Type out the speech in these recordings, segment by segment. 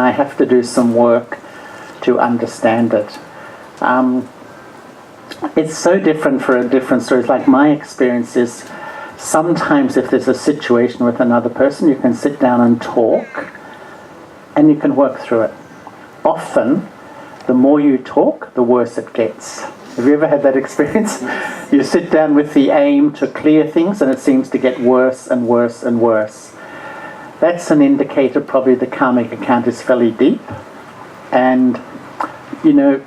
I have to do some work to understand it. It's so different for different stories. Like my experience is, sometimes if there's a situation with another person, you can sit down and talk, and you can work through it. Often, the more you talk, the worse it gets. Have you ever had that experience? You sit down with the aim to clear things, and it seems to get worse and worse and worse. That's an indicator probably the karmic account is fairly deep. And, you know,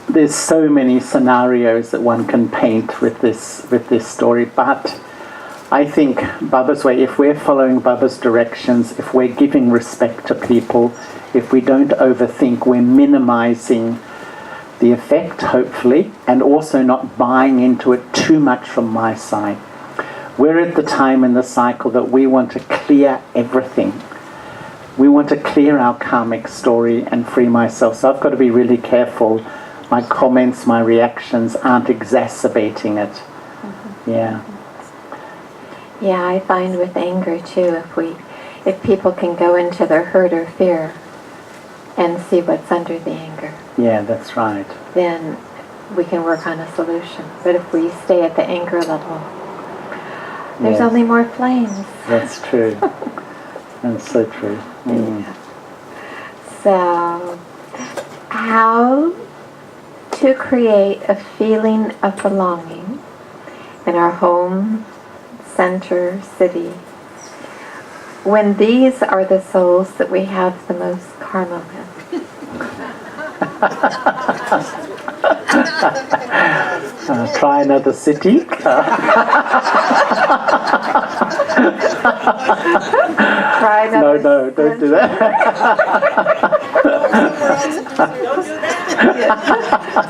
there's so many scenarios that one can paint with this story, but I think Baba's way, if we're following Baba's directions, if we're giving respect to people, if we don't overthink, we're minimizing the effect, hopefully, and also not buying into it too much from my side. We're at the time in the cycle that we want to clear everything. We want to clear our karmic story and free myself. So I've got to be really careful. My comments, my reactions aren't exacerbating it. Mm-hmm. Yeah. Yeah, I find with anger too, if people can go into their hurt or fear and see what's under the anger. Yeah, that's right. Then we can work on a solution. But if we stay at the anger level, there's only more flames. That's true. That's so true. Mm. Yeah. So, how to create a feeling of belonging in our home, center, city, when these are the souls that we have the most karma with. Try another city. Try another. No, don't do that.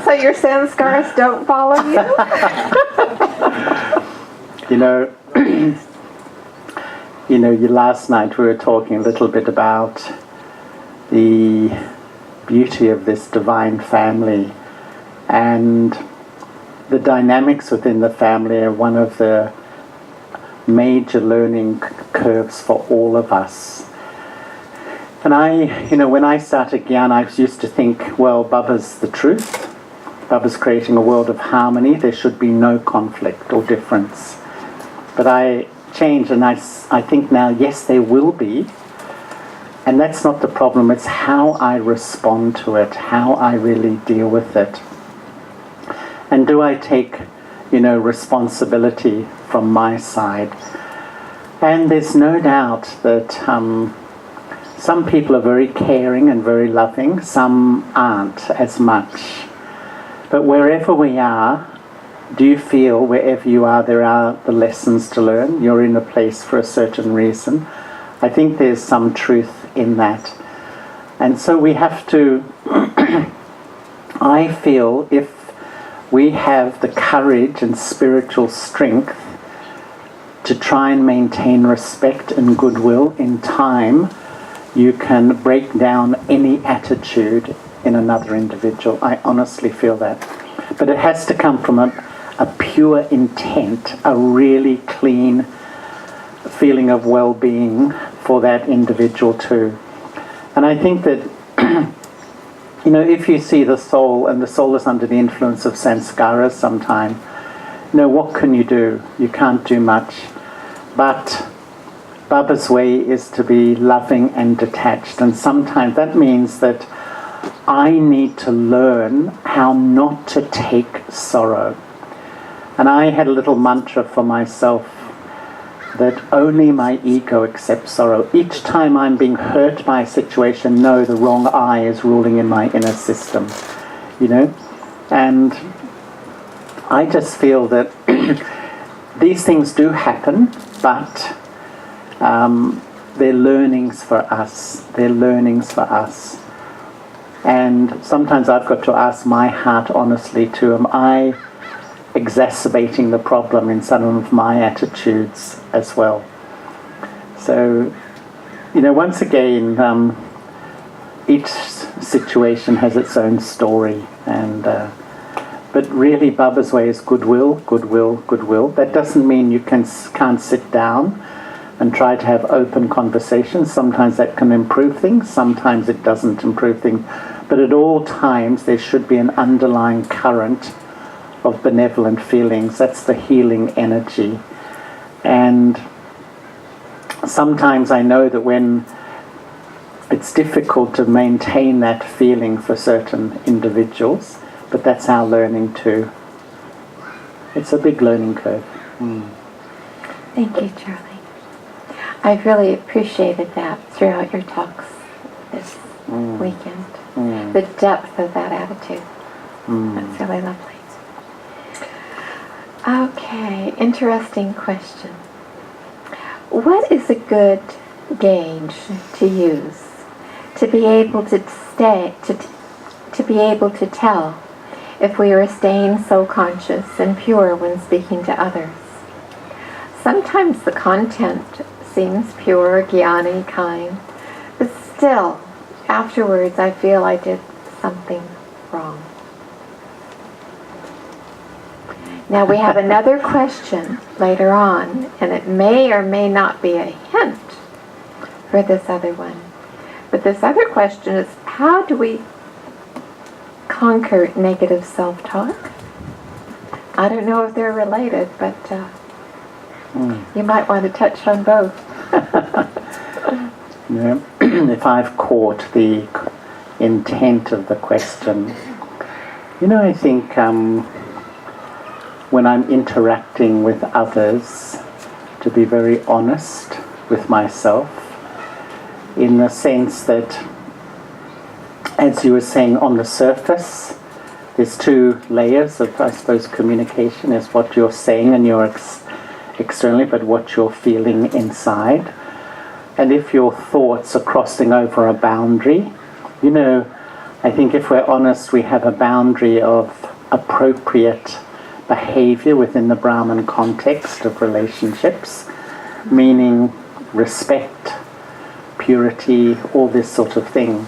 So your sanskars don't follow you? Last night we were talking a little bit about the beauty of this divine family, and the dynamics within the family are one of the major learning curves for all of us. And when I started Gyan, I used to think, well, Baba's the truth. Baba's creating a world of harmony. There should be no conflict or difference. But I changed, and I think now, yes, there will be. And that's not the problem. It's how I respond to it, how I really deal with it. And do I take, responsibility from my side? And there's no doubt that some people are very caring and very loving. Some aren't as much. But wherever we are, do you feel wherever you are, there are the lessons to learn? You're in a place for a certain reason. I think there's some truth in that. And so we have to, I feel, if we have the courage and spiritual strength to try and maintain respect and goodwill in time, you can break down any attitude in another individual. I honestly feel that. But it has to come from a pure intent, a really clean feeling of well-being for that individual too. And I think that, if you see the soul, and the soul is under the influence of sanskaras sometime, what can you do? You can't do much. But Baba's way is to be loving and detached. And sometimes that means that I need to learn how not to take sorrow. And I had a little mantra for myself that only my ego accepts sorrow. Each time I'm being hurt by a situation, no, the wrong I is ruling in my inner system, And I just feel that these things do happen, but they're learnings for us. They're learnings for us. And sometimes I've got to ask my heart honestly too, am I exacerbating the problem in some of my attitudes as well? So, once again, each situation has its own story, and but really Baba's way is goodwill, goodwill, goodwill. That doesn't mean you can't sit down, and try to have open conversations. Sometimes that can improve things, sometimes it doesn't improve things. But at all times there should be an underlying current of benevolent feelings. That's the healing energy. And sometimes I know that when it's difficult to maintain that feeling for certain individuals, but that's our learning too. It's a big learning curve. Thank you, Charlie. I've really appreciated that throughout your talks this weekend. The depth of that attitude. That's really lovely. Okay, interesting question. What is a good gauge to use to be able to be able to tell if we are staying so conscious and pure when speaking to others? Sometimes the content seems pure, jnani, kind, but still, afterwards I feel I did something wrong. Now we have another question later on, and it may or may not be a hint for this other one. But this other question is, how do we conquer negative self-talk? I don't know if they're related, but you might want to touch on both. If I've caught the intent of the question, I think when I'm interacting with others, to be very honest with myself, in the sense that, as you were saying, on the surface, there's two layers of, I suppose, communication. Is what you're saying and you're externally, but what you're feeling inside. And if your thoughts are crossing over a boundary, I think if we're honest, we have a boundary of appropriate behavior within the Brahman context of relationships, meaning respect, purity, all this sort of thing.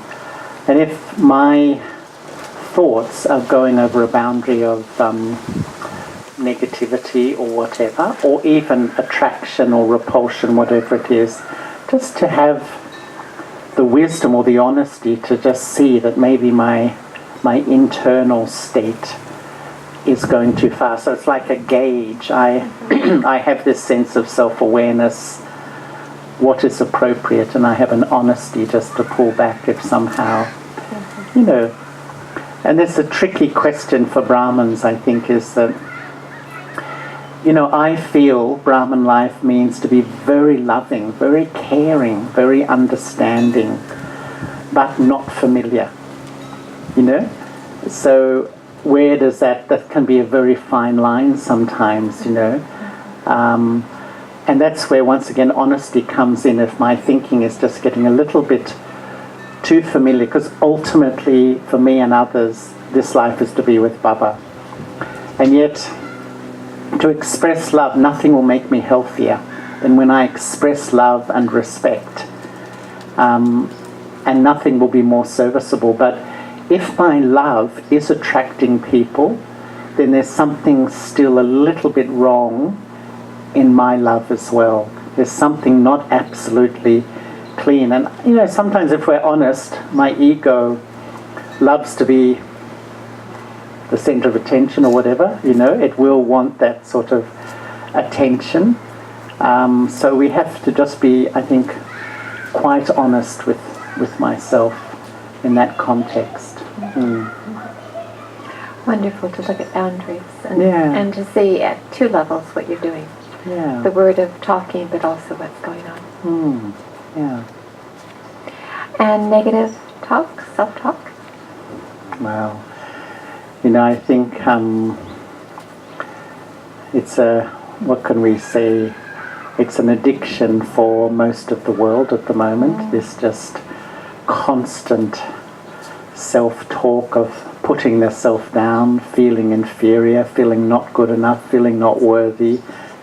And if my thoughts are going over a boundary of negativity or whatever, or even attraction or repulsion, whatever it is, just to have the wisdom or the honesty to just see that maybe my internal state is going too far. So it's like a gauge. I have this sense of self-awareness, what is appropriate, and I have an honesty just to pull back if somehow, And there's a tricky question for Brahmins, I think, is that, I feel Brahman life means to be very loving, very caring, very understanding, but not familiar, So where does that can be a very fine line sometimes, and that's where, once again, honesty comes in if my thinking is just getting a little bit too familiar, because ultimately, for me and others, this life is to be with Baba. And yet, to express love, nothing will make me healthier than when I express love and respect. And nothing will be more serviceable. But if my love is attracting people, then there's something still a little bit wrong in my love as well. There's something not absolutely clean. And, sometimes if we're honest, my ego loves to be the center of attention or whatever, it will want that sort of attention. So we have to just be, I think, quite honest with myself in that context. Wonderful to look at boundaries and to see at two levels what you're doing. Yeah. The word of talking, but also what's going on. Yeah. And negative talk, self-talk? Well, I think it's what can we say? It's an addiction for most of the world at the moment. This just constant self-talk of putting the self down, feeling inferior, feeling not good enough, feeling not worthy,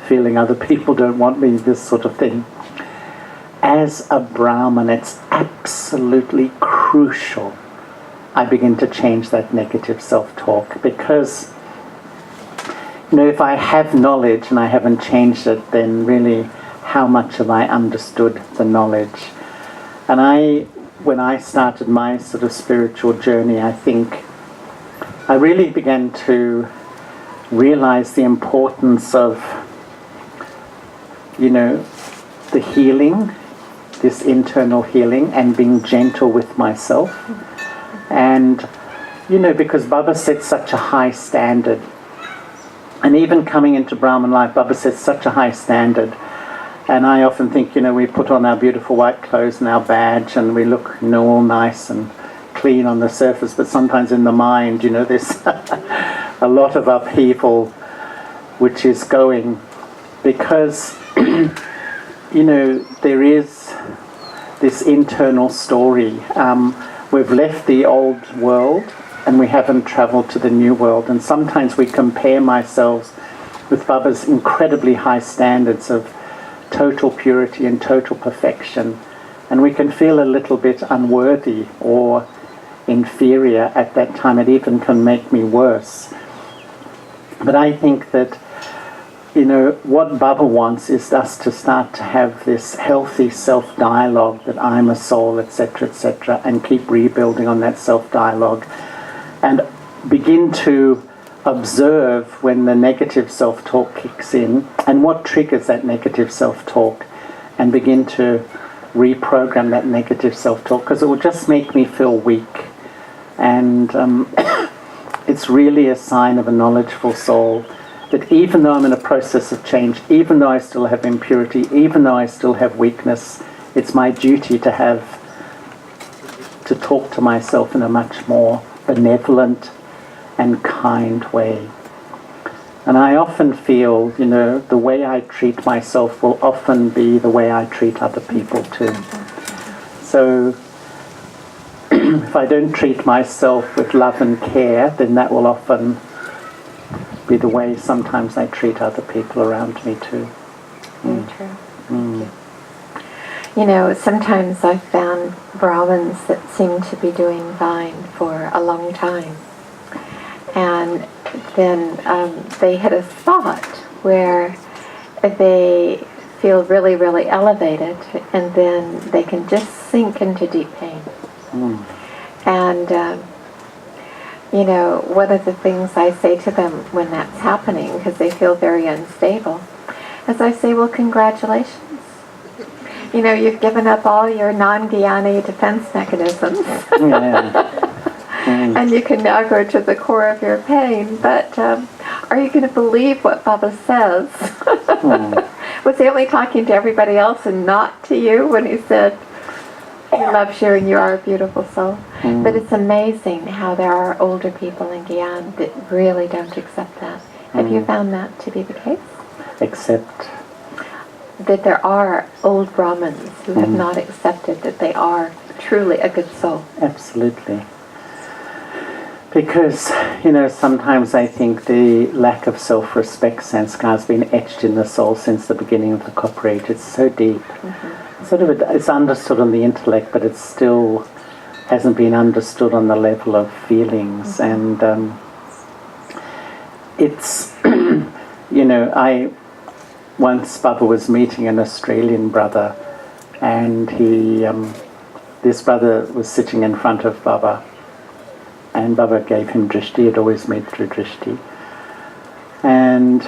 feeling other people don't want me, this sort of thing. As a Brahman, it's absolutely crucial I begin to change that negative self-talk, because if I have knowledge and I haven't changed it, then really how much have I understood the knowledge. And when I started my sort of spiritual journey, I think I really began to realize the importance of, the healing, this internal healing, and being gentle with myself. And, because Baba set such a high standard. And even coming into Brahman life, Baba set such a high standard. And I often think, we put on our beautiful white clothes and our badge and we look, all nice and clean on the surface, but sometimes in the mind, there's a lot of upheaval which is going, because, there is this internal story. We've left the old world and we haven't traveled to the new world. And sometimes we compare ourselves with Baba's incredibly high standards of total purity and total perfection, and we can feel a little bit unworthy or inferior at that time. It even can make me worse. But I think that, what Baba wants is us to start to have this healthy self-dialogue that I'm a soul, etc., and keep rebuilding on that self-dialogue, and begin to observe when the negative self-talk kicks in and what triggers that negative self-talk, and begin to reprogram that negative self-talk, because it will just make me feel weak. And it's really a sign of a knowledgeful soul that even though I'm in a process of change, even though I still have impurity, even though I still have weakness, it's my duty to talk to myself in a much more benevolent and kind way. And I often feel, the way I treat myself will often be the way I treat other people too. So if I don't treat myself with love and care, then that will often be the way sometimes I treat other people around me too. Very true. Sometimes I've found Brahmins that seem to be doing fine for a long time. And then they hit a spot where they feel really, really elevated, and then they can just sink into deep pain. And, one of the things I say to them when that's happening, because they feel very unstable, is I say, well, congratulations. You've given up all your non-Gyani defense mechanisms. And you can now go to the core of your pain. But are you going to believe what Baba says? Was he only talking to everybody else and not to you when he said, he loves you and you are a beautiful soul? But it's amazing how there are older people in Gyan that really don't accept that. Have you found that to be the case? Except that there are old Brahmins who have not accepted that they are truly a good soul. Absolutely. Because, sometimes I think the lack of self-respect sanskar has been etched in the soul since the beginning of the Copper Age. It's so deep. It's understood on the intellect, but it still hasn't been understood on the level of feelings. And it's, once Baba was meeting an Australian brother, and this brother was sitting in front of Baba, and Baba gave him drishti. He'd always made through drishti. And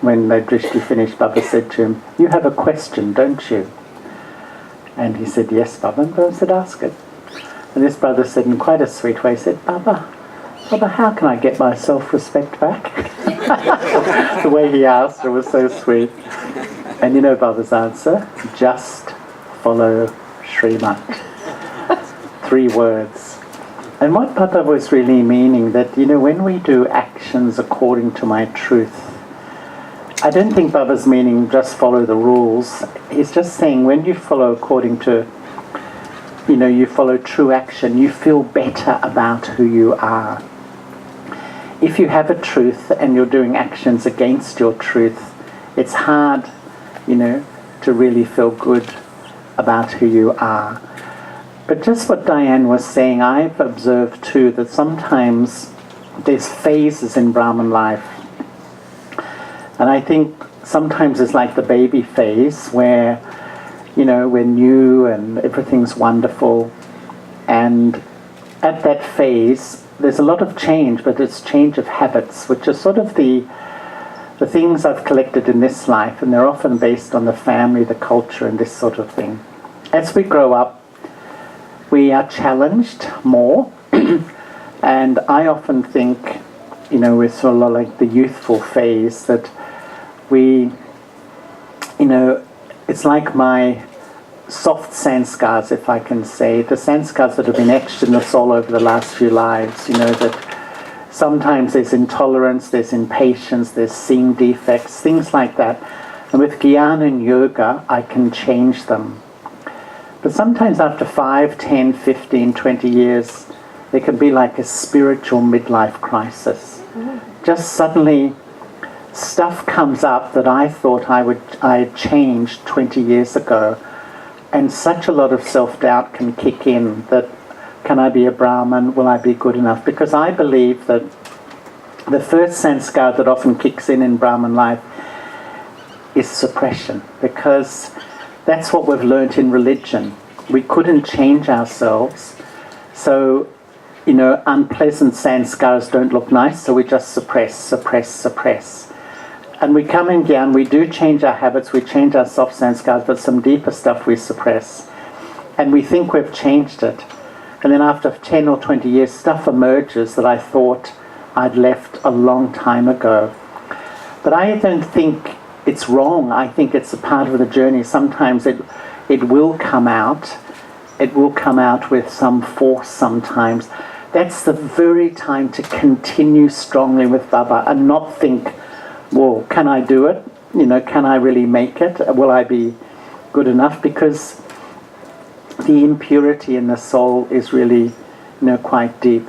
when the drishti finished, Baba said to him, "You have a question, don't you?" And he said, "Yes, Baba." And Baba said, "Ask it." And this brother said in quite a sweet way, he said, Baba, how can I get my self-respect back?" The way he asked it was so sweet. And Baba's answer? Just follow Srimat. 3 words. And what Baba was really meaning, that, when we do actions according to my truth, I don't think Baba's meaning just follow the rules. He's just saying when you follow according to, you follow true action, you feel better about who you are. If you have a truth and you're doing actions against your truth, it's hard, to really feel good about who you are. But just what Diane was saying, I've observed too that sometimes there's phases in Brahman life. And I think sometimes it's like the baby phase where, we're new and everything's wonderful. And at that phase, there's a lot of change, but it's change of habits, which are sort of the things I've collected in this life, and they're often based on the family, the culture, and this sort of thing. As we grow up, we are challenged more, and I often think, we're sort of like the youthful phase that we, it's like my soft sanskars, if I can say, the sanskars that have been etched in the soul over the last few lives, that sometimes there's intolerance, there's impatience, there's seeing defects, things like that. And with Gyan and yoga, I can change them. But sometimes after 5, 10, 15, 20 years, there can be like a spiritual midlife crisis. Just suddenly, stuff comes up that I thought I had changed 20 years ago. And such a lot of self-doubt can kick in that, can I be a Brahmin? Will I be good enough? Because I believe that the first sanskar that often kicks in Brahmin life is suppression. Because that's what we've learnt in religion. We couldn't change ourselves. So, unpleasant sanskars don't look nice, so we just suppress. And we come in Gyan, we do change our habits, we change our soft sanskars, but some deeper stuff we suppress. And we think we've changed it. And then after 10 or 20 years, stuff emerges that I thought I'd left a long time ago. But I don't think it's wrong. I think it's a part of the journey. Sometimes it will come out. It will come out with some force sometimes. That's the very time to continue strongly with Baba and not think, well, can I do it? Can I really make it? Will I be good enough? Because the impurity in the soul is really, quite deep.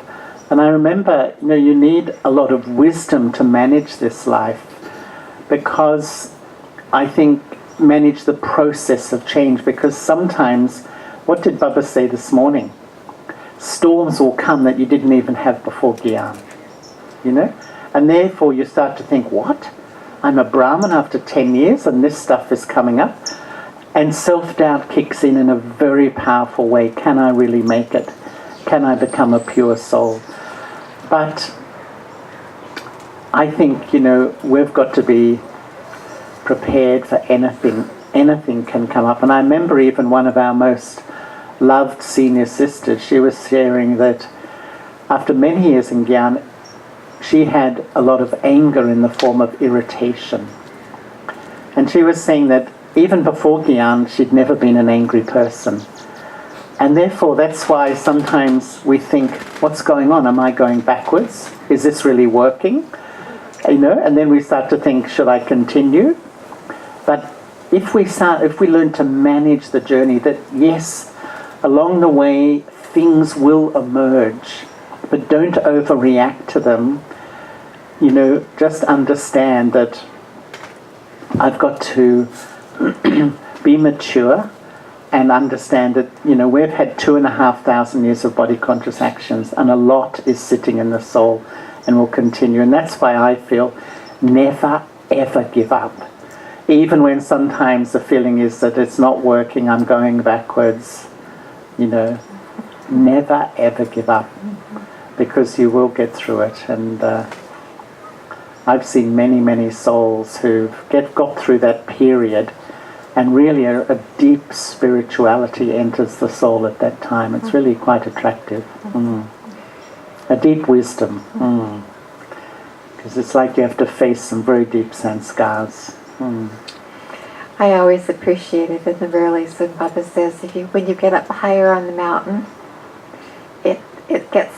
And I remember, you need a lot of wisdom to manage this life, because I think manage the process of change, because sometimes, what did Baba say this morning? Storms will come that you didn't even have before Gyan, And therefore you start to think, what? I'm a Brahmin after 10 years and this stuff is coming up? And self-doubt kicks in a very powerful way. Can I really make it? Can I become a pure soul? But I think, we've got to be prepared for anything. Anything can come up. And I remember even one of our most loved senior sisters, she was sharing that after many years in Gyan, she had a lot of anger in the form of irritation. And she was saying that even before Gyan, she'd never been an angry person. And therefore, that's why sometimes we think, what's going on? Am I going backwards? Is this really working? And then we start to think, should I continue? But if we learn to manage the journey, that yes, along the way, things will emerge, but don't overreact to them. Just understand that I've got to be mature and understand that, we've had 2,500 years of body conscious actions, and a lot is sitting in the soul and will continue. And that's why I feel never, ever give up. Even when sometimes the feeling is that it's not working, I'm going backwards, never, ever give up, because you will get through it. And I've seen many, many souls who've got through that period, and really a deep spirituality enters the soul at that time. It's really quite attractive. A deep wisdom. Because it's like you have to face some very deep sanskars. I always appreciated in the rallies when Baba says, when you get up higher on the mountain, it gets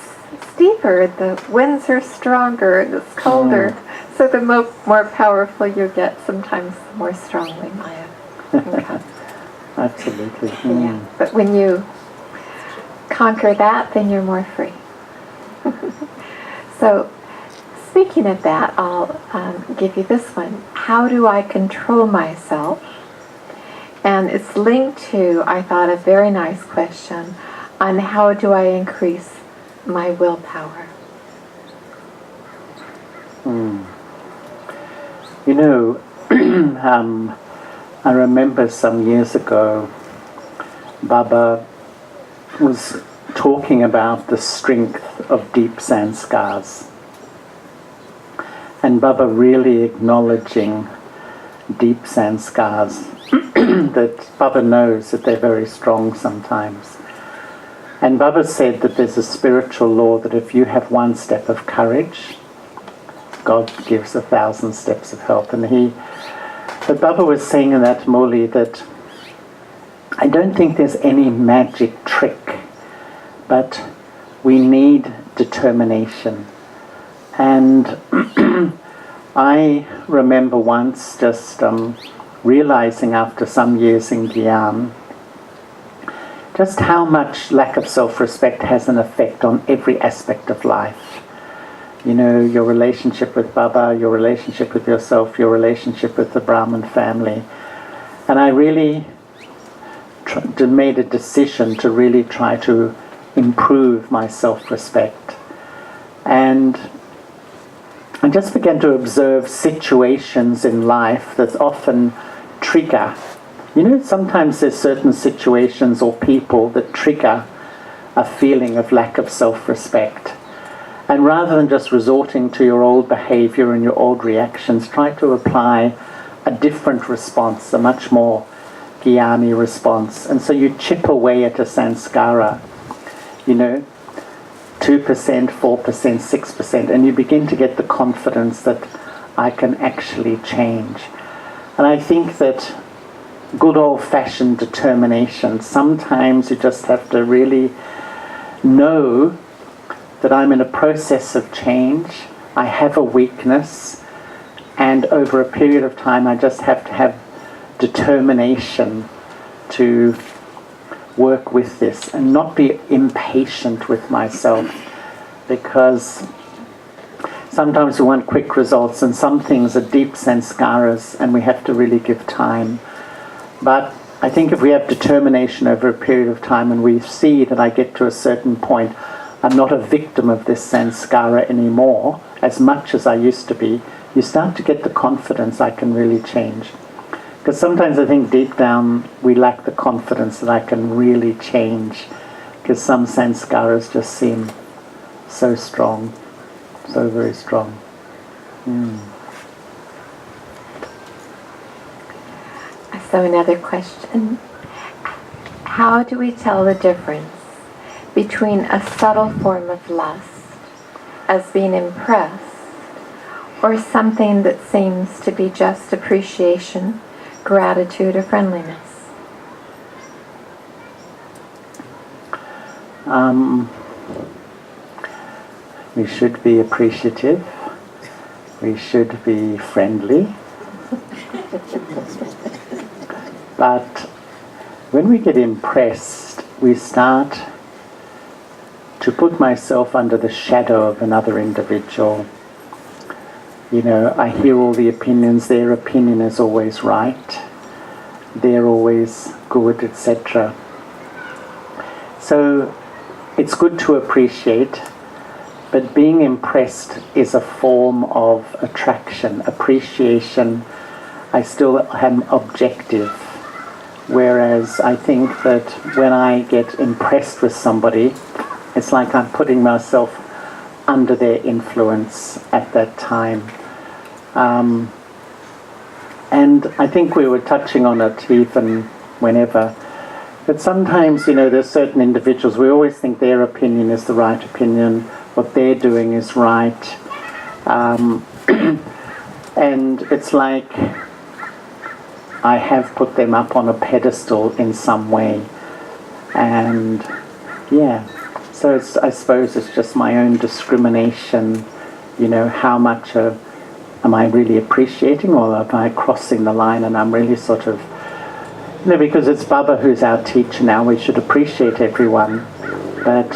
steeper, the winds are stronger, it's colder, so the more powerful you get, sometimes the more strongly Maya can come. Absolutely. Yeah, but when you conquer that, then you're more free. So, speaking of that, I'll give you this one. How do I control myself? And it's linked to, I thought, a very nice question on how do I increase my willpower? I remember some years ago, Baba was talking about the strength of deep sanskars. And Baba really acknowledging deep sanskars, that Baba knows that they're very strong sometimes. And Baba said that there's a spiritual law that if you have one step of courage, God gives 1,000 steps of help. But Baba was saying in that Muli that I don't think there's any magic trick, but we need determination. And I remember once just realizing after some years in Diane just how much lack of self-respect has an effect on every aspect of life. You know, your relationship with Baba, your relationship with yourself, your relationship with the Brahmin family. And I really made a decision to really try to improve my self-respect. And I just began to observe situations in life that often trigger. You know, sometimes there's certain situations or people that trigger a feeling of lack of self-respect. And rather than just resorting to your old behavior and your old reactions, try to apply a different response, a much more Gyani response. And so you chip away at a sanskara, you know, 2%, 4%, 6%, and you begin to get the confidence that I can actually change. And I think that good old-fashioned determination, sometimes you just have to really know that I'm in a process of change, I have a weakness, and over a period of time I just have to have determination to work with this and not be impatient with myself, because sometimes we want quick results and some things are deep sanskaras and we have to really give time. But I think if we have determination over a period of time and we see that I get to a certain point, I'm not a victim of this sanskara anymore as much as I used to be, you start to get the confidence I can really change. Because sometimes I think deep down we lack the confidence that I can really change, because some sanskaras just seem so strong, so very strong. So another question. How do we tell the difference between a subtle form of lust, as being impressed, or something that seems to be just appreciation, gratitude, or friendliness? We should be appreciative. We should be friendly. But when we get impressed, we start to put myself under the shadow of another individual. You know, I hear all the opinions, their opinion is always right, they're always good, etc. So it's good to appreciate, but being impressed is a form of attraction. Appreciation, I still am objective. Whereas I think that when I get impressed with somebody, it's like I'm putting myself under their influence at that time. And I think we were touching on it even whenever. But sometimes, you know, there's certain individuals, we always think their opinion is the right opinion, what they're doing is right. And it's like I have put them up on a pedestal in some way. And yeah, so I suppose it's just my own discrimination, you know, how much am I really appreciating, or am I crossing the line and I'm really sort of, you know, because it's Baba who's our teacher now, we should appreciate everyone. But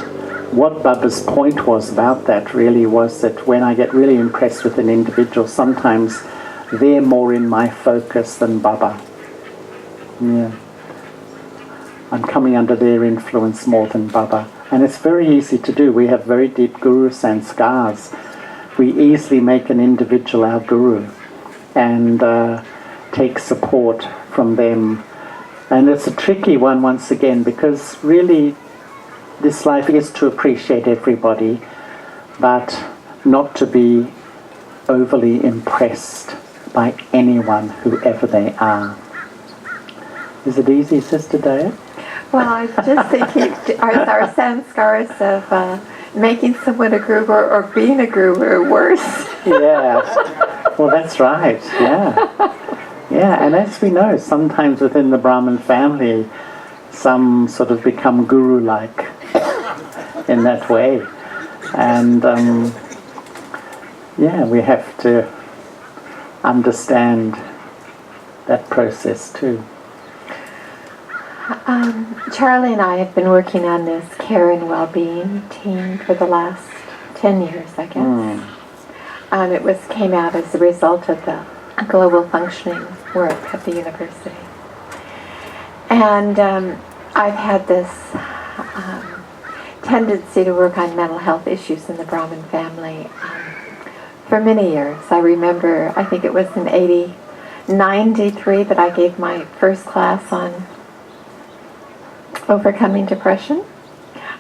what Baba's point was about that really was that when I get really impressed with an individual, sometimes they're more in my focus than Baba. Yeah. I'm coming under their influence more than Baba. And it's very easy to do. We have very deep guru sanskars. We easily make an individual our guru. And take support from them. And it's a tricky one once again, because really this life is to appreciate everybody, but not to be overly impressed by anyone, whoever they are. Is it easy, Sister Diane? Well, I was just thinking, are sanskaras of making someone a guru or being a guru worse? Yeah. Well, that's right. Yeah. Yeah, and as we know, sometimes within the Brahmin family, some sort of become guru-like in that way. And, yeah, we have to understand that process too. Charlie and I have been working on this care and well-being team for the last 10 years, I guess. It came out as a result of the global functioning work at the university. And I've had this tendency to work on mental health issues in the Brahmin family for many years. I remember, I think it was in 93 that I gave my first class on overcoming depression.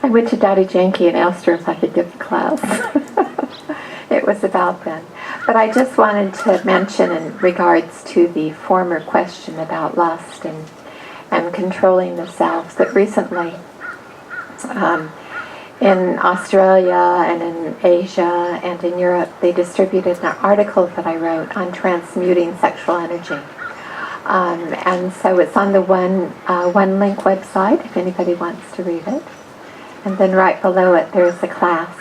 I went to Daddy Janky and asked her if I could give the class. It was about then. But I just wanted to mention in regards to the former question about lust and controlling the self, that recently in Australia and in Asia and in Europe, they distributed an article that I wrote on transmuting sexual energy. And so it's on the One Link website if anybody wants to read it. And then right below it there's a class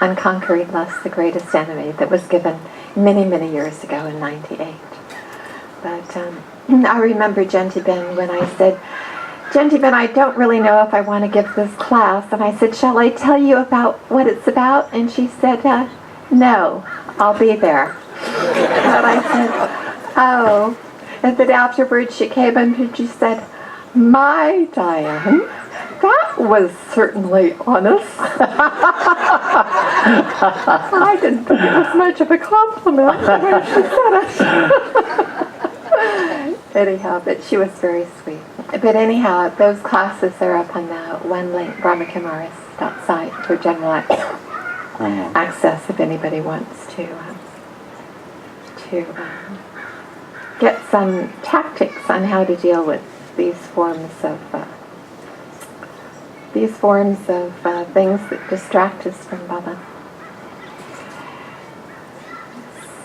on conquering lust, the greatest enemy, that was given many, many years ago in 98. But I remember Genti Ben when I said, Genti Ben, I don't really know if I want to give this class. And I said, shall I tell you about what it's about? And she said, no, I'll be there. And I said, oh. And then afterwards she came and she said, my Diane, that was certainly honest. I didn't think it was much of a compliment the way she said it. Anyhow, but she was very sweet. But anyhow, those classes are up on the One Link Brahmakumaris site for general access if anybody wants to get some tactics on how to deal with these forms of things that distract us from Baba.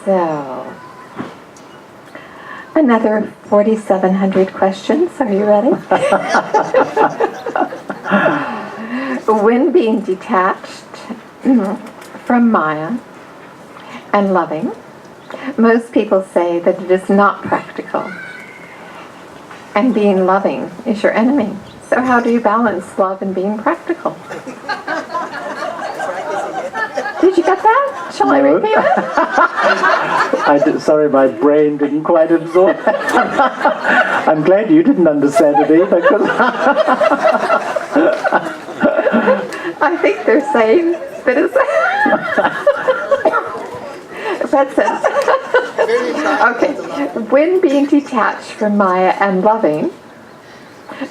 So, another 4,700 questions. Are you ready? When being detached from Maya and loving, most people say that it is not practical, and being loving is your enemy. So how do you balance love and being practical? Did you get that? Shall I repeat it? Sorry, my brain didn't quite absorb that. I'm glad you didn't understand it either. I think they're saying that it's... That's it. Okay. When being detached from Maya and loving,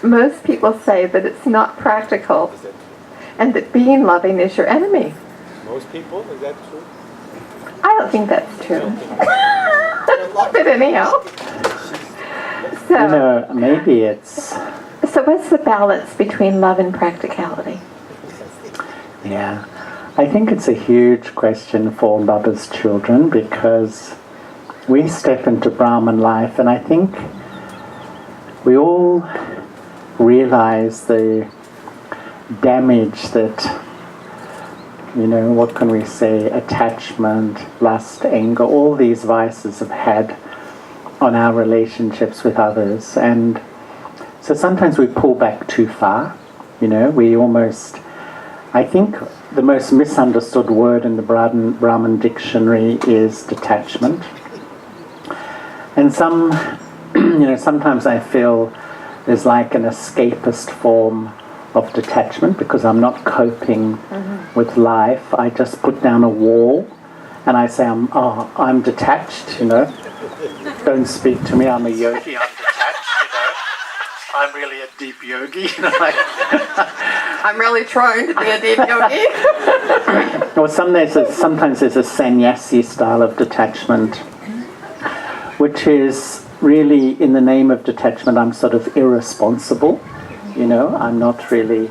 most people say that it's not practical and that being loving is your enemy. Most people? Is that true? I don't think that's true. But anyhow. So, maybe it's... So what's the balance between love and practicality? Yeah. I think it's a huge question for Baba's children, because we step into Brahman life and I think we all realize the damage that, what can we say, attachment, lust, anger, all these vices have had on our relationships with others. And so sometimes we pull back too far, we almost, I think the most misunderstood word in the Brahmin dictionary is detachment. And sometimes I feel there's like an escapist form of detachment because I'm not coping with life. I just put down a wall and I say, I'm detached, Don't speak to me, I'm a yogi, I'm detached, I'm really a deep yogi, I'm really trying to be a deep yogi. Or sometimes there's a sannyasi style of detachment, which is really, in the name of detachment, I'm sort of irresponsible, I'm not really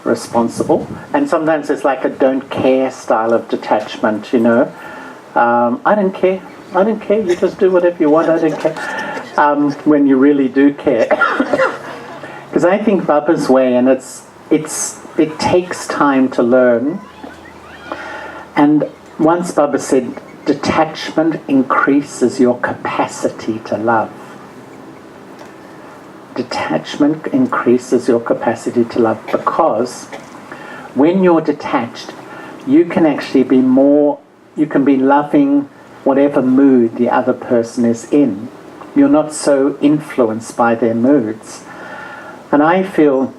responsible. And sometimes it's like a don't care style of detachment, I don't care, you just do whatever you want, I don't care. When you really do care. Because I think Baba's way, and it takes time to learn. And once Baba said, detachment increases your capacity to love. Detachment increases your capacity to love, because when you're detached, you can actually be loving whatever mood the other person is in. You're not so influenced by their moods. And I feel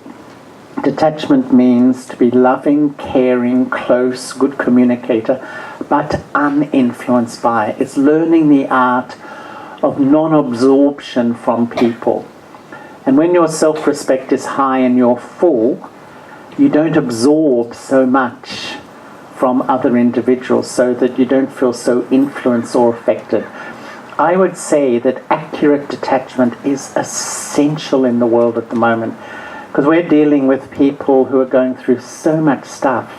detachment means to be loving, caring, close, good communicator, but uninfluenced by. It's learning the art of non-absorption from people. And when your self-respect is high and you're full, you don't absorb so much from other individuals, so that you don't feel so influenced or affected. I would say that accurate detachment is essential in the world at the moment, because we're dealing with people who are going through so much stuff.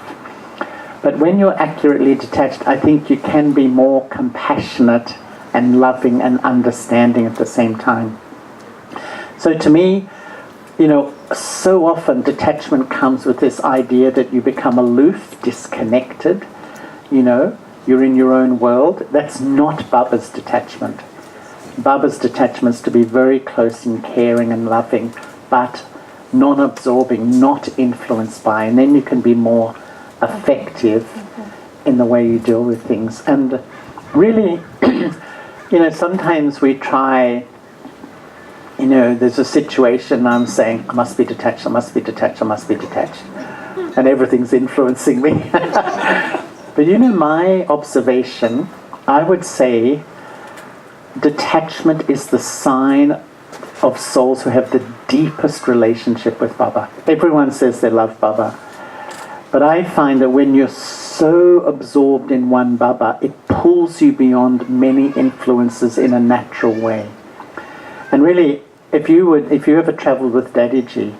But when you're accurately detached, I think you can be more compassionate and loving and understanding at the same time. So to me, so often detachment comes with this idea that you become aloof, disconnected, you're in your own world. That's not Baba's detachment. Baba's detachment is to be very close and caring and loving, but non-absorbing, not influenced by, and then you can be more effective in the way you deal with things. And really, sometimes we try, there's a situation, I'm saying, I must be detached, I must be detached, I must be detached. And everything's influencing me. But my observation, I would say detachment is the sign of souls who have the deepest relationship with Baba. Everyone says they love Baba. But I find that when you're so absorbed in one Baba, it pulls you beyond many influences in a natural way. And really, if you ever traveled with Daddy Ji,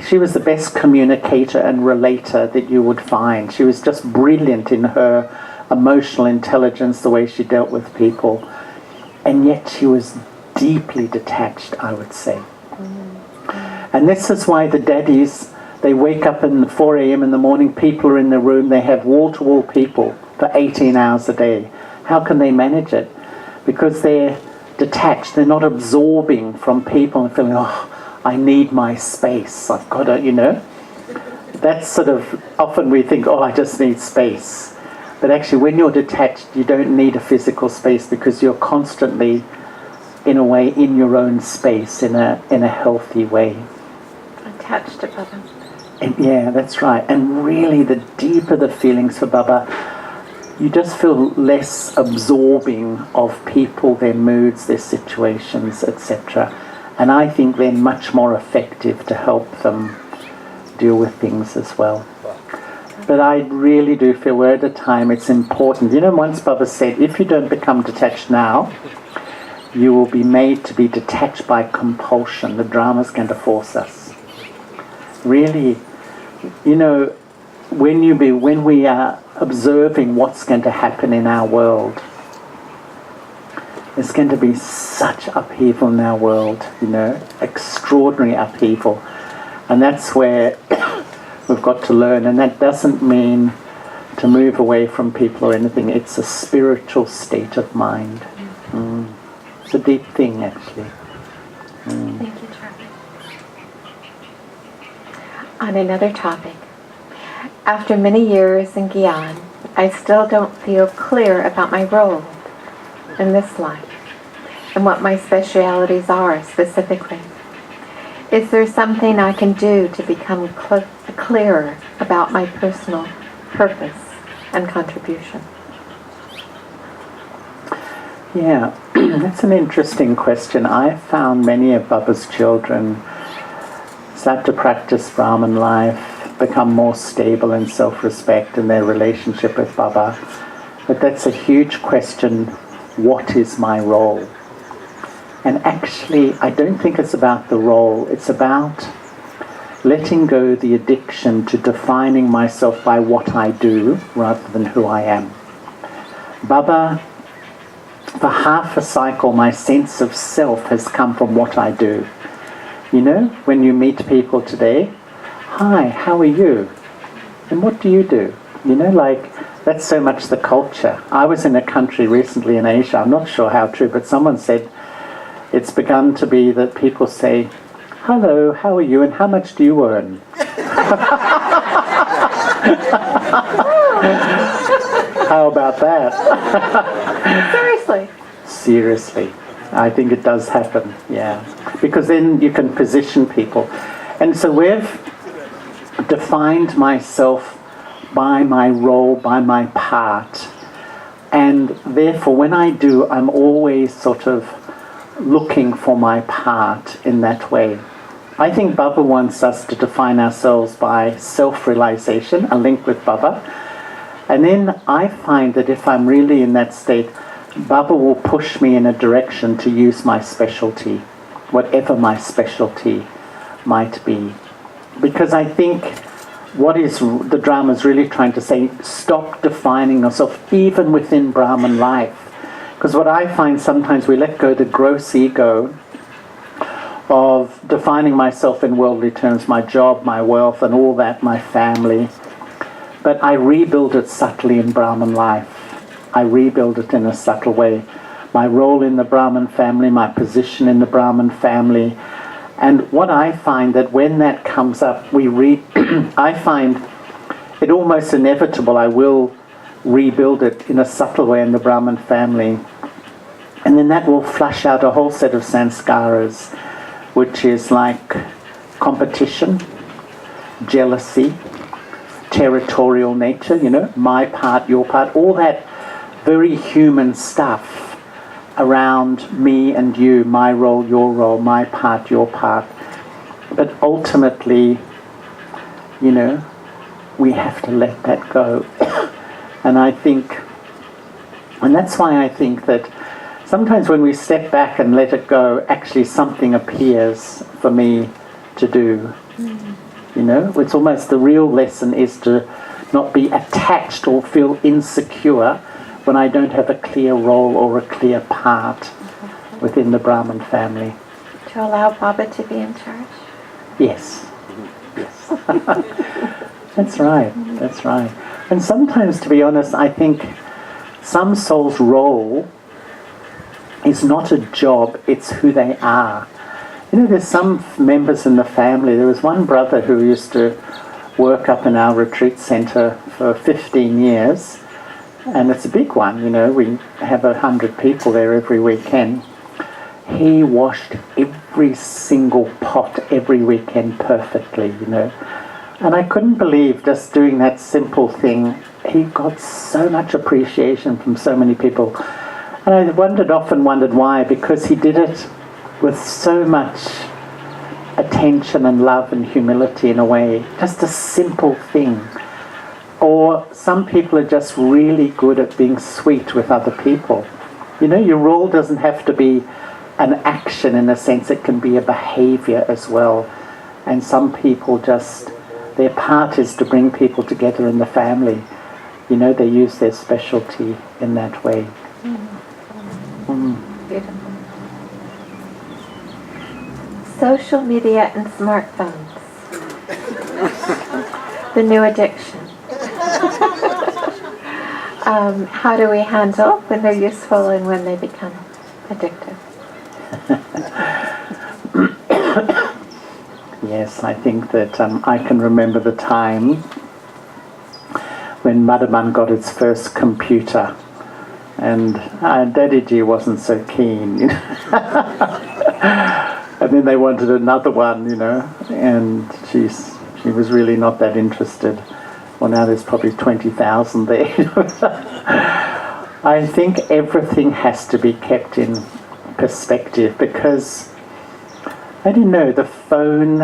she was the best communicator and relator that you would find. She was just brilliant in her emotional intelligence, the way she dealt with people. And yet she was deeply detached, I would say. And this is why the daddies, they wake up at 4 a.m. in the morning, people are in the room, they have wall-to-wall people for 18 hours a day. How can they manage it? Because they're detached, they're not absorbing from people and feeling, I need my space, I've got to, That's sort of, often we think, I just need space. But actually, when you're detached, you don't need a physical space, because you're constantly, in a way, in your own space, in a healthy way. Attached to Baba. And yeah, that's right. And really, the deeper the feelings for Baba, you just feel less absorbing of people, their moods, their situations, etc. And I think they're much more effective to help them deal with things as well. But I really do feel we're at a time it's important. Once Baba said, if you don't become detached now, you will be made to be detached by compulsion. The drama's going to force us. Really, when we are observing what's going to happen in our world, there's going to be such upheaval in our world, extraordinary upheaval. And that's where we've got to learn. And that doesn't mean to move away from people or anything. It's a spiritual state of mind. It's a deep thing, actually. Thank you, Charlie. On another topic, after many years in Gyan, I still don't feel clear about my role in this life and what my specialities are specifically. Is there something I can do to become clearer about my personal purpose and contribution? Yeah, that's an interesting question. I found many of Baba's children start to practice Brahman life, become more stable in self-respect in their relationship with Baba. But that's a huge question. What is my role? And actually, I don't think it's about the role. It's about letting go the addiction to defining myself by what I do rather than who I am. Baba, for half a cycle, my sense of self has come from what I do. You know, when you meet people today, hi, how are you? And what do you do? You know, like, that's so much the culture. I was in a country recently in Asia, I'm not sure how true, but someone said it's begun to be that people say, hello, how are you, and how much do you earn? How about that? Seriously? Seriously. I think it does happen, yeah. Because then you can position people. And so we've defined myself by my role, by my part. And therefore, when I do, I'm always sort of looking for my part in that way. I think Baba wants us to define ourselves by self-realization, a link with Baba. And then I find that if I'm really in that state, Baba will push me in a direction to use my specialty, whatever my specialty might be. Because I think what is the drama is really trying to say, stop defining yourself even within Brahman life. Because what I find sometimes we let go the gross ego of defining myself in worldly terms, my job, my wealth, and all that, my family. But I rebuild it subtly in Brahman life. I rebuild it in a subtle way. My role in the Brahman family, my position in the Brahman family. And what I find that when that comes up, I find it almost inevitable. I will rebuild it in a subtle way in the Brahman family. And then that will flush out a whole set of sanskaras, which is like competition, jealousy, territorial nature, you know, my part, your part, all that very human stuff around me and you, my role, your role, my part, your part. But ultimately, you know, we have to let that go. And I think, and that's why I think that sometimes when we step back and let it go, actually something appears for me to do. You know, it's almost the real lesson is to not be attached or feel insecure when I don't have a clear role or a clear part within the Brahman family. To allow Baba to be in charge? Yes. Yes. That's right. That's right. And sometimes, to be honest, I think some souls' role is not a job, it's who they are. You know, there's some members in the family. There was one brother who used to work up in our retreat center for 15 years. And it's a big one, you know. We have 100 people there every weekend. He washed every single pot every weekend perfectly, you know. And I couldn't believe just doing that simple thing. He got so much appreciation from so many people. And I often wondered why, because he did it with so much attention and love and humility in a way. Just a simple thing. Or some people are just really good at being sweet with other people. You know, your role doesn't have to be an action in a sense, it can be a behavior as well. And some people just, their part is to bring people together in the family. You know, they use their specialty in that way. Beautiful. Social media and smartphones. The new addiction. How do we handle when they're useful and when they become addictive? Yes, I think that I can remember the time when Madhaman got its first computer, and Daddyji wasn't so keen, you know. And then they wanted another one, you know, and she was really not that interested. Well, now there's probably 20,000 there. I think everything has to be kept in perspective because, I don't know, the phone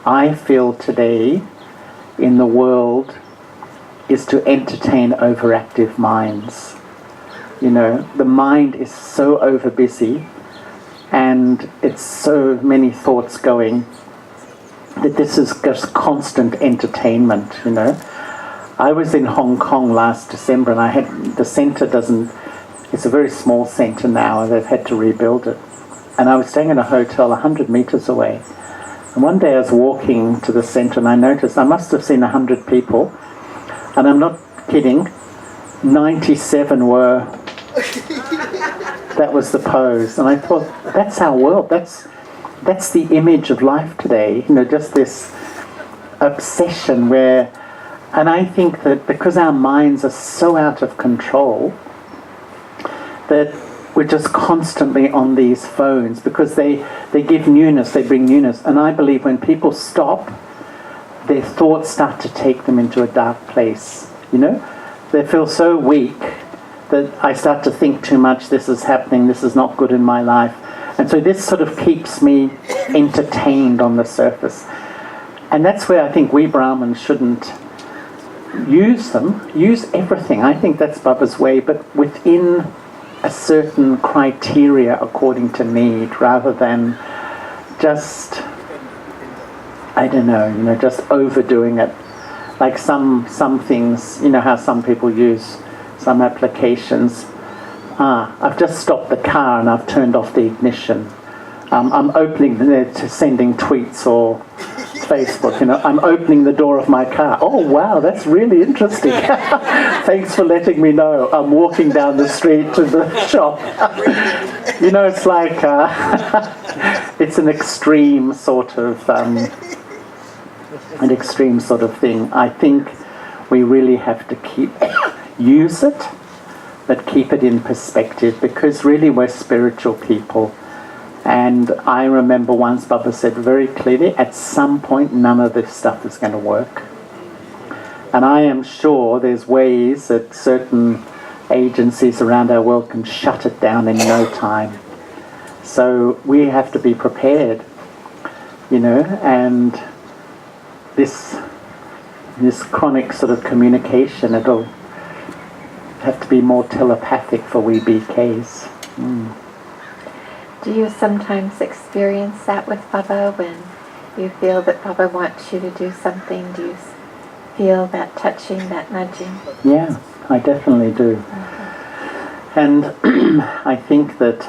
I feel today in the world is to entertain overactive minds. You know, the mind is so overbusy and it's so many thoughts going that this is just constant entertainment, you know. I was in Hong Kong last December and the centre it's a very small centre now and they've had to rebuild it. And I was staying in a hotel 100 metres away. And one day I was walking to the centre and I noticed I must have seen 100 people. And I'm not kidding, 97 were, that was the pose. And I thought, that's our world, that's the image of life today, you know, just this obsession where, and I think that because our minds are so out of control, that we're just constantly on these phones because they give newness, they bring newness. And I believe when people stop, their thoughts start to take them into a dark place, you know? They feel so weak that I start to think too much, this is happening, this is not good in my life. And so this sort of keeps me entertained on the surface. And that's where I think we Brahmins shouldn't use them, use everything. I think that's Baba's way, but within a certain criteria according to need, rather than just, I don't know, you know, just overdoing it. Like some things, you know how some people use some applications. I've just stopped the car and I've turned off the ignition. I'm opening to sending tweets or Facebook, you know, I'm opening the door of my car. Oh wow, that's really interesting. Thanks for letting me know. I'm walking down the street to the shop. You know, it's like, it's an extreme sort of thing. I think we really have to use it, but keep it in perspective, because really we're spiritual people. And I remember once Baba said very clearly, at some point none of this stuff is going to work. And I am sure there's ways that certain agencies around our world can shut it down in no time. So we have to be prepared, you know, and this chronic sort of communication, it'll have to be more telepathic for we BKs. Do you sometimes experience that with Baba when you feel that Baba wants you to do something? Do you feel that touching, that nudging? Yeah, I definitely do. And I think that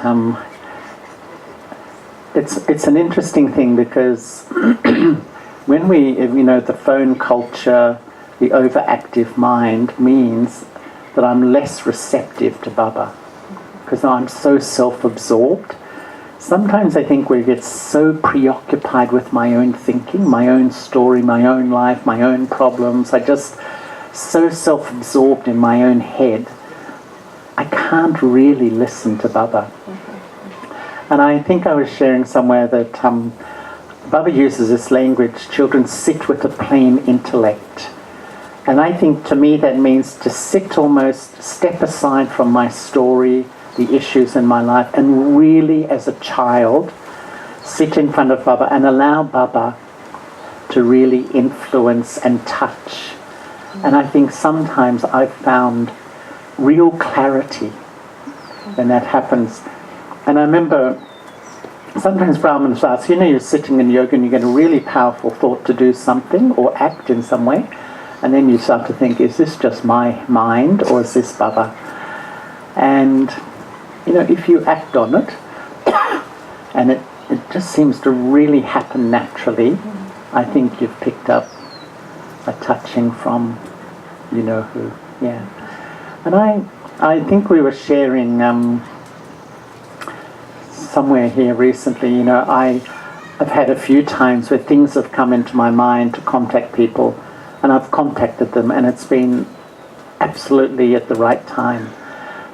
it's an interesting thing, because when we, you know, the phone culture, the overactive mind means that I'm less receptive to Baba, because I'm so self-absorbed. Sometimes I think we get so preoccupied with my own thinking, my own story, my own life, my own problems. I just so self-absorbed in my own head, I can't really listen to Baba. And I think I was sharing somewhere that Baba uses this language, children sit with a plain intellect. And I think to me that means to sit, almost step aside from my story, the issues in my life, and really as a child sit in front of Baba and allow Baba to really influence and touch. And I think sometimes I've found real clarity when that happens. And I remember sometimes Brahmins ask, you know, you're sitting in yoga and you get a really powerful thought to do something or act in some way, and then you start to think, is this just my mind or is this Baba? And you know, if you act on it, and it just seems to really happen naturally, I think you've picked up a touching from, you know who, yeah. And I think we were sharing somewhere here recently, you know, I've had a few times where things have come into my mind to contact people, and I've contacted them, and it's been absolutely at the right time.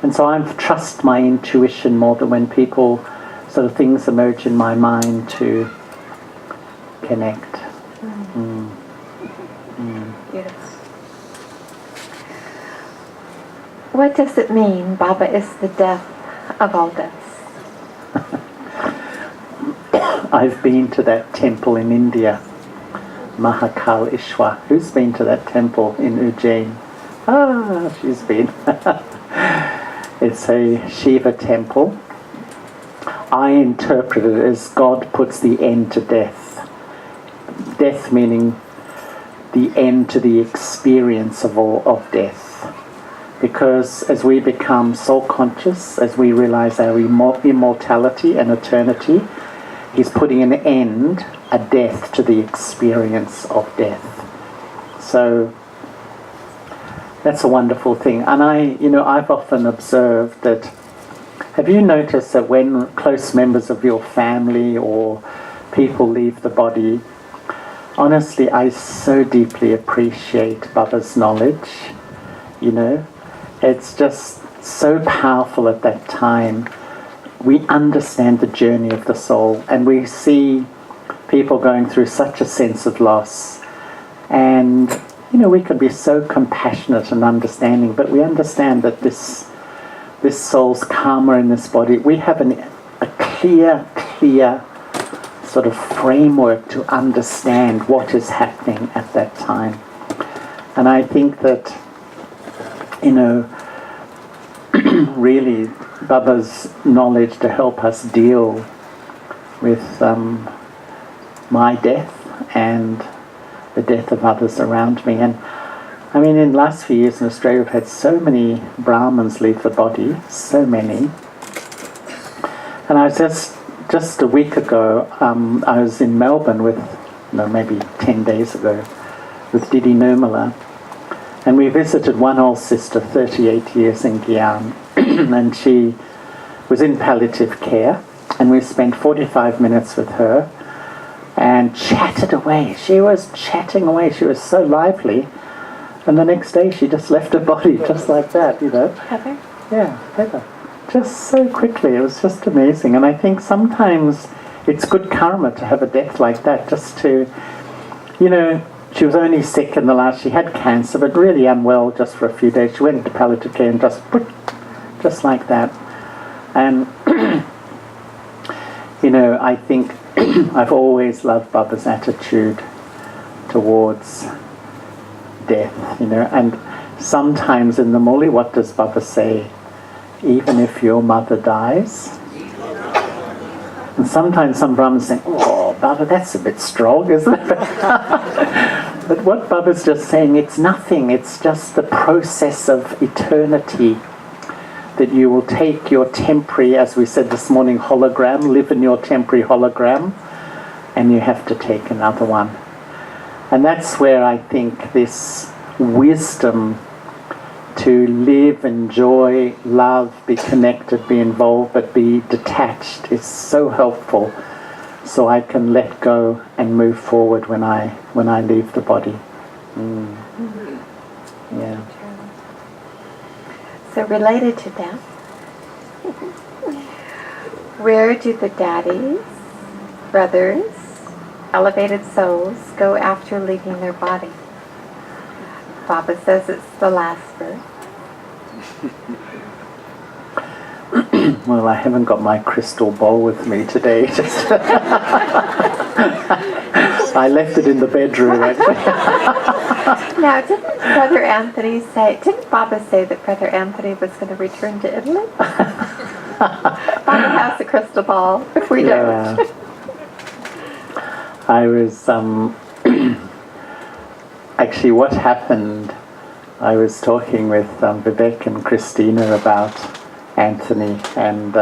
And so I trust my intuition more than when people, sort of things emerge in my mind to connect. Beautiful. What does it mean, Baba is the death of all deaths? I've been to that temple in India, Mahakal Ishwar. Who's been to that temple in Ujjain? Ah, she's been. It's a Shiva temple. I interpret it as God puts the end to death. Death meaning the end to the experience of death. Because as we become soul conscious, as we realize our immortality and eternity, He's putting an end, a death, to the experience of death. So that's a wonderful thing. And I've often observed that, have you noticed that when close members of your family or people leave the body, honestly, I so deeply appreciate Baba's knowledge, It's just so powerful at that time. We understand the journey of the soul, and we see people going through such a sense of loss. And, we can be so compassionate and understanding, but we understand that this soul's karma in this body, we have a clear sort of framework to understand what is happening at that time. And I think that, really Baba's knowledge to help us deal with my death and the death of others around me. And I mean, in the last few years in Australia, we've had so many Brahmins leave the body, so many. And I was just a week ago, I was in Melbourne with, maybe 10 days ago, with Didi Nirmala. And we visited one old sister, 38 years in Guyana, and she was in palliative care, and we spent 45 minutes with her and chatted away. She was chatting away. She was so lively. And the next day she just left her body just like that, Heather? Yeah, Heather. Just so quickly. It was just amazing. And I think sometimes it's good karma to have a death like that, just to, she was only sick in she had cancer, but really unwell just for a few days. She went into palliative care and just like that. And, I think I've always loved Baba's attitude towards death, and sometimes in the Muli, what does Baba say? Even if your mother dies? And sometimes some Brahmins say, oh, Baba, that's a bit strong, isn't it? But what Baba's just saying, it's nothing. It's just the process of eternity, that you will take your temporary, as we said this morning, hologram, live in your temporary hologram, and you have to take another one. And that's where I think this wisdom to live, enjoy, love, be connected, be involved, but be detached is so helpful, so I can let go and move forward when I leave the body. Yeah. So related to that, where do the daddies, brothers, elevated souls go after leaving their body? Baba says it's the last birth. Well, I haven't got my crystal ball with me today. I left it in the bedroom, actually. Now, didn't Baba say that Brother Anthony was going to return to Italy? Baba has a crystal ball, if we don't. I was, actually what happened, I was talking with Vivek and Christina about Anthony, and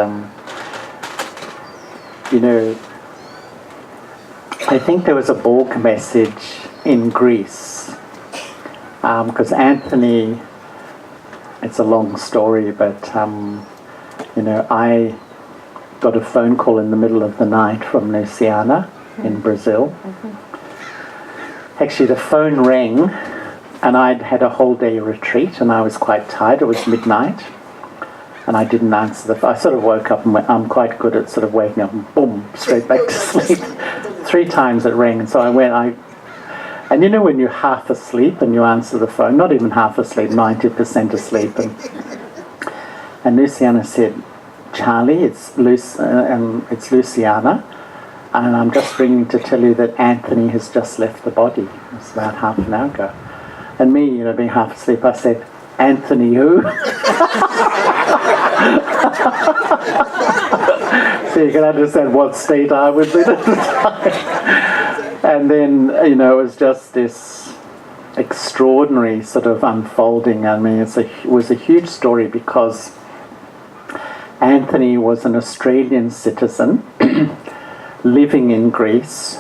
I think there was a Borg message in Greece, because Anthony, it's a long story, but I got a phone call in the middle of the night from Luciana in Brazil. Actually, the phone rang, and I'd had a whole day retreat, and I was quite tired. It was midnight, and I didn't answer the phone. I sort of woke up, and I'm quite good at sort of waking up and boom, straight back to sleep. 3 times it rang, and so I went, and when you're half asleep and you answer the phone, not even half asleep, 90% asleep, and And Luciana said, Charlie, it's Luciana, and I'm just ringing to tell you that Anthony has just left the body. It was about half an hour ago. And me, being half asleep, I said, Anthony who? So you can understand what state I was in at the time. And then, it was just this extraordinary sort of unfolding. I mean, it was a huge story because Anthony was an Australian citizen living in Greece,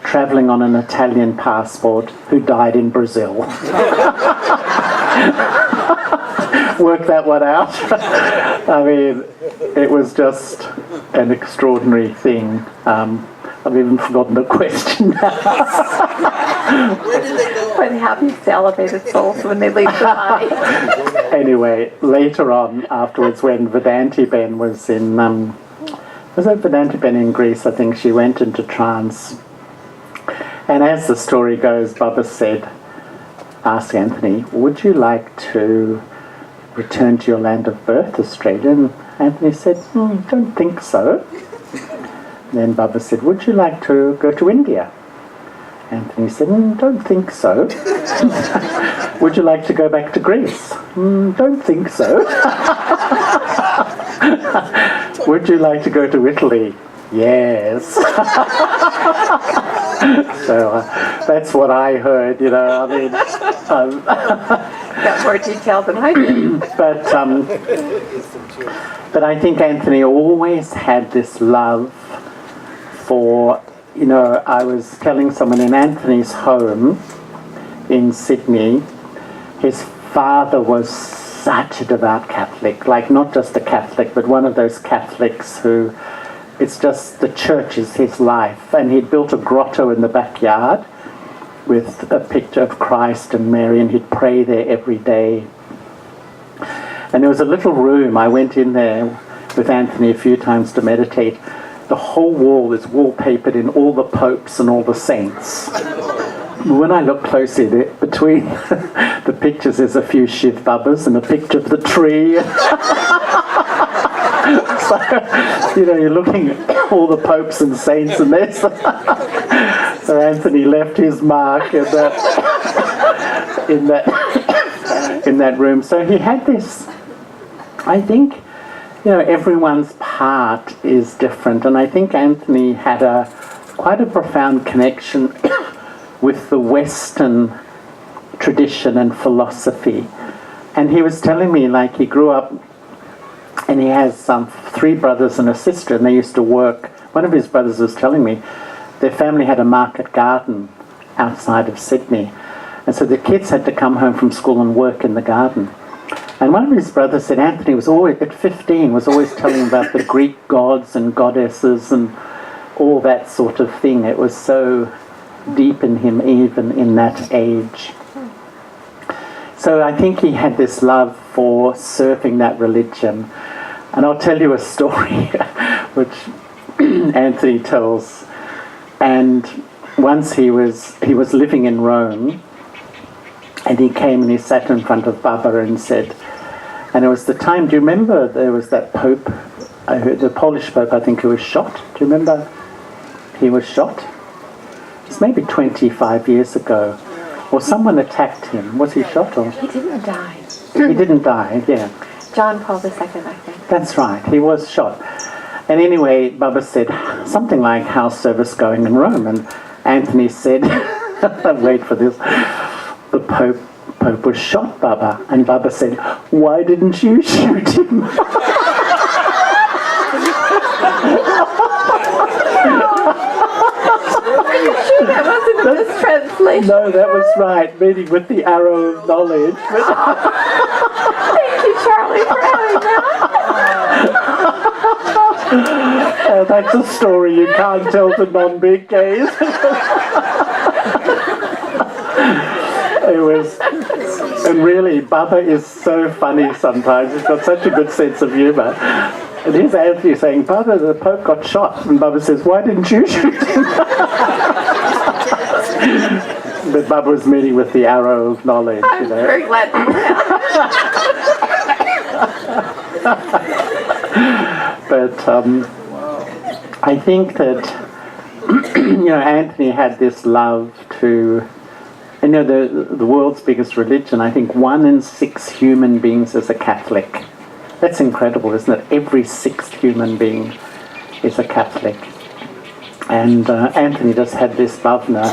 travelling on an Italian passport, who died in Brazil. Work that one out. I mean, it was just an extraordinary thing. I've even forgotten the question now. Where did they go? What happens to elevated souls when they leave the body? Anyway, later on, afterwards, when Vedanti Ben was in, was it Vedanti Ben in Greece? I think she went into trance. And as the story goes, Baba asked Anthony, would you like to return to your land of birth, Australia? And Anthony said, don't think so. Then Baba said, would you like to go to India? Anthony said, don't think so. Would you like to go back to Greece? Don't think so. Would you like to go to Italy? Yes. So that's what I heard, I mean. Got more detail than I did. But I think Anthony always had this love for, I was telling someone in Anthony's home in Sydney, his father was such a devout Catholic, like not just a Catholic, but one of those Catholics who, it's just the church is his life. And he'd built a grotto in the backyard with a picture of Christ and Mary, and he'd pray there every day. And there was a little room, I went in there with Anthony a few times to meditate. The whole wall is wallpapered in all the popes and all the saints. When I look closely, between the pictures there's a few Shiv Babas and a picture of the tree. So, you're looking at all the popes and saints, and there's so Anthony left his mark in that room. So he had this, I think, everyone's part is different, and I think Anthony had quite a profound connection with the Western tradition and philosophy. And he was telling me, like, he grew up, and he has 3 brothers and a sister, and they used to work. One of his brothers was telling me their family had a market garden outside of Sydney, and so the kids had to come home from school and work in the garden. And one of his brothers said Anthony was always, at 15, was always telling about the Greek gods and goddesses and all that sort of thing. It was so deep in him, even in that age. So I think he had this love for serving that religion. And I'll tell you a story which Anthony tells. And once he was living in Rome, and he came and he sat in front of Baba and said, and it was the time, do you remember there was that Pope, I heard the Polish Pope, I think, who was shot? Do you remember he was shot? It's maybe 25 years ago. Or someone attacked him. Was he shot? Or? He didn't die. He didn't die, yeah. John Paul II, I think. That's right, he was shot. And anyway, Baba said something like, how's service going in Rome? And Anthony said, wait for this, the Pope was shot, Baba. And Baba said, why didn't you shoot him? Are you sure that wasn't a mistranslation? No, that was right, meaning with the arrow of knowledge. Thank you, Charlie, for having that. That's a story you can't tell to non-big gays. It was, and really, Baba is so funny sometimes. He's got such a good sense of humour. And here's Anthony saying, Baba, the Pope got shot. And Baba says, why didn't you shoot him? But Baba was meeting with the arrow of knowledge. I'm very glad to But I think that, Anthony had this love to, the world's biggest religion, I think 1 in 6 human beings is a Catholic. That's incredible, isn't it? Every 6th human being is a Catholic. And Anthony just had this bhavna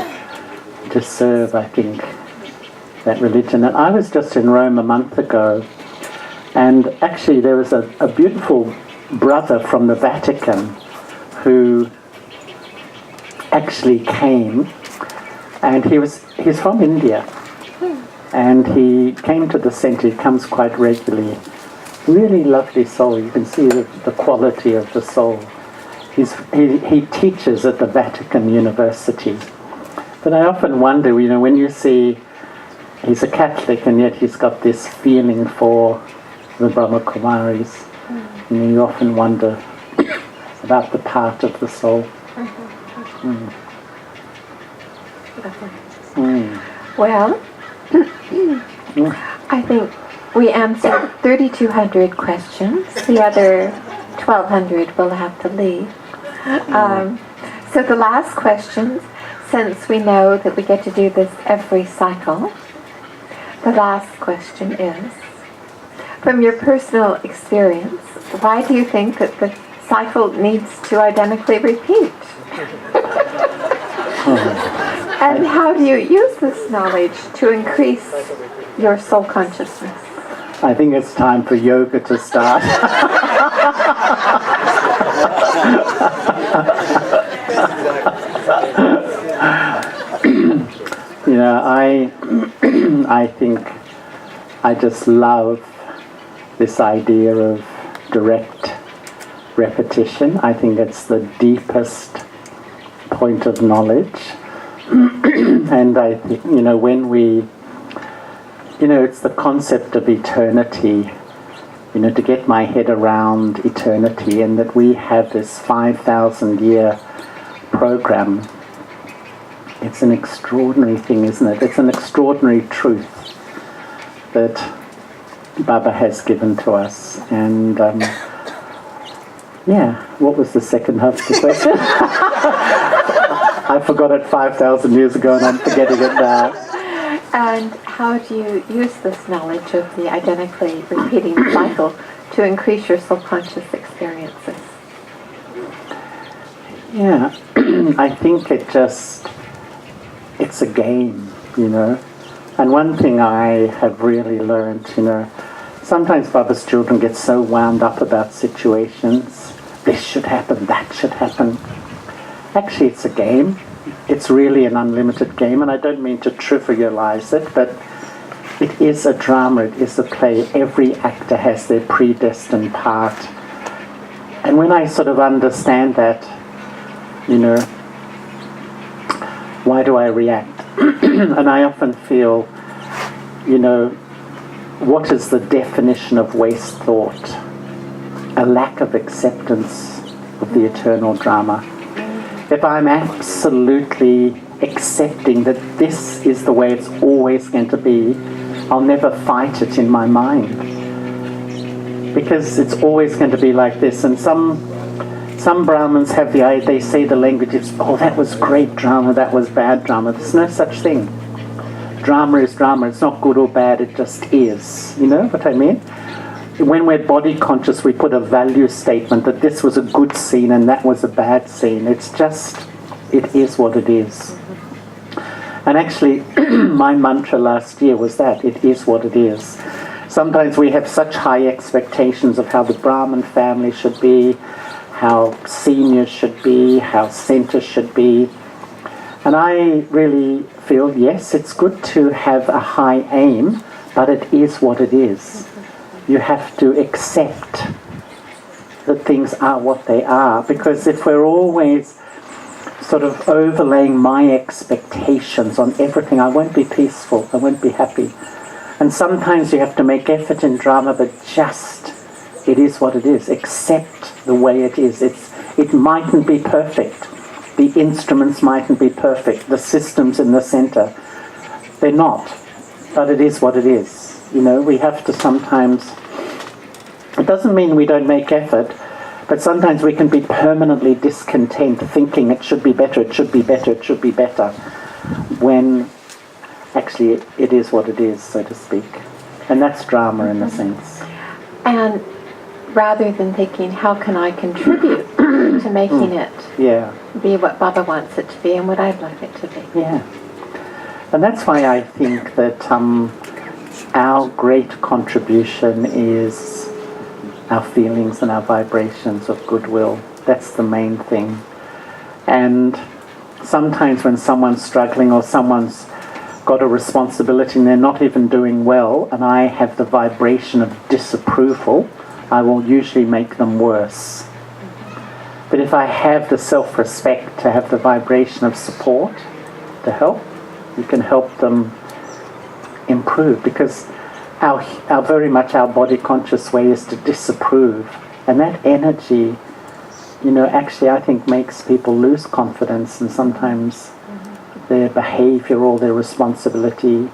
to serve, I think, that religion. And I was just in Rome a month ago, and actually there was a beautiful brother from the Vatican who actually came, and he's from India, and he came to the center. He comes quite regularly. Really lovely soul. You can see the quality of the soul. He teaches at the Vatican University. But I often wonder, when you see he's a Catholic and yet he's got this feeling for the Brahma Kumaris, you often wonder about the part of the soul. Well, I think we answered 3,200 questions. The other 1,200 will have to leave. So the last questions, since we know that we get to do this every cycle, the last question is, from your personal experience, why do you think that the cycle needs to identically repeat? And how do you use this knowledge to increase your soul consciousness? I think it's time for yoga to start. I think I just love this idea of direct repetition. I think it's the deepest point of knowledge. And I think, when we, it's the concept of eternity, to get my head around eternity, and that we have this 5,000-year program. It's an extraordinary thing, isn't it? It's an extraordinary truth that Baba has given to us. And what was the second half of the question? I forgot it 5,000 years ago and I'm forgetting it now. And how do you use this knowledge of the identically repeating cycle to increase your subconscious experiences? Yeah, I think it's a game, And one thing I have really learned, sometimes Baba's children get so wound up about situations. This should happen, that should happen. Actually, it's a game. It's really an unlimited game, and I don't mean to trivialize it, but it is a drama, it is a play. Every actor has their predestined part. And when I sort of understand that, why do I react? And I often feel, what is the definition of waste thought? A lack of acceptance of the eternal drama. If I'm absolutely accepting that this is the way it's always going to be, I'll never fight it in my mind. Because it's always going to be like this. And some Brahmins have they say the language is, oh, that was great drama, that was bad drama. There's no such thing. Drama is drama. It's not good or bad, it just is. You know what I mean? When we're body conscious, we put a value statement that this was a good scene and that was a bad scene. It's just, it is what it is. And actually, my mantra last year was that, it is what it is. Sometimes we have such high expectations of how the Brahmin family should be, how seniors should be, how centers should be. And I really feel, yes, it's good to have a high aim, but it is what it is. You have to accept that things are what they are, because if we're always sort of overlaying my expectations on everything, I won't be peaceful, I won't be happy. And sometimes you have to make effort in drama, but just, it is what it is. Accept the way it is. It mightn't be perfect. The instruments mightn't be perfect. The systems in the center, they're not. But it is what it is. You know, we have to sometimes It doesn't mean we don't make effort, but sometimes we can be permanently discontent, thinking it should be better, it should be better, it should be better, when actually it is what it is, so to speak. And that's drama in a sense. And rather than thinking, how can I contribute to making it be what Baba wants it to be and what I'd like it to be? Yeah. And that's why I think that our great contribution is our feelings and our vibrations of goodwill. That's the main thing. And sometimes when someone's struggling or someone's got a responsibility and they're not even doing well, and I have the vibration of disapproval, I will usually make them worse. But if I have the self-respect to have the vibration of support to help, you can help them improve, because our very much our body conscious way is to disapprove, and that energy, actually I think makes people lose confidence, and sometimes their behavior or their responsibility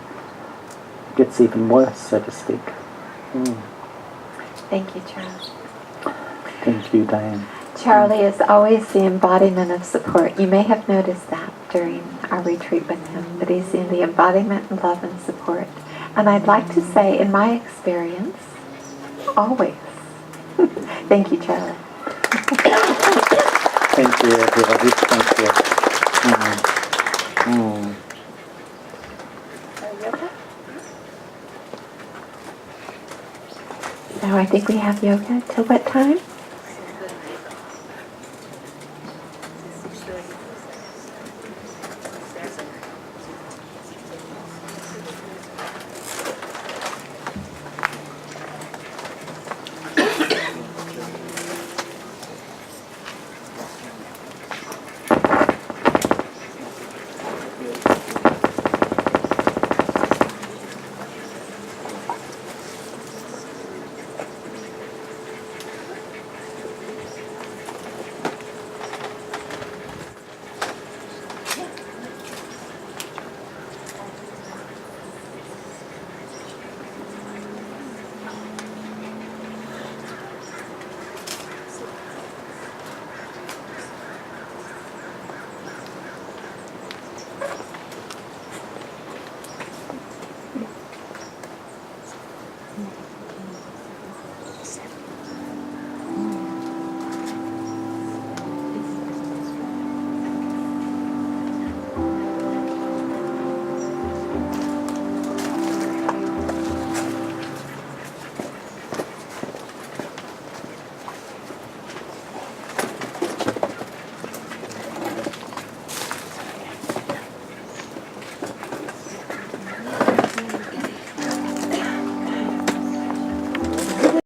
gets even worse, so to speak. Thank you, Charlie. Thank you, Diane. Charlie is always the embodiment of support. You may have noticed that during our retreat with him, but he's in the embodiment of love and support. And I'd like to say, in my experience, always. Thank you, Charlie. Thank you, everybody. Thank you. So I think we have yoga till what time?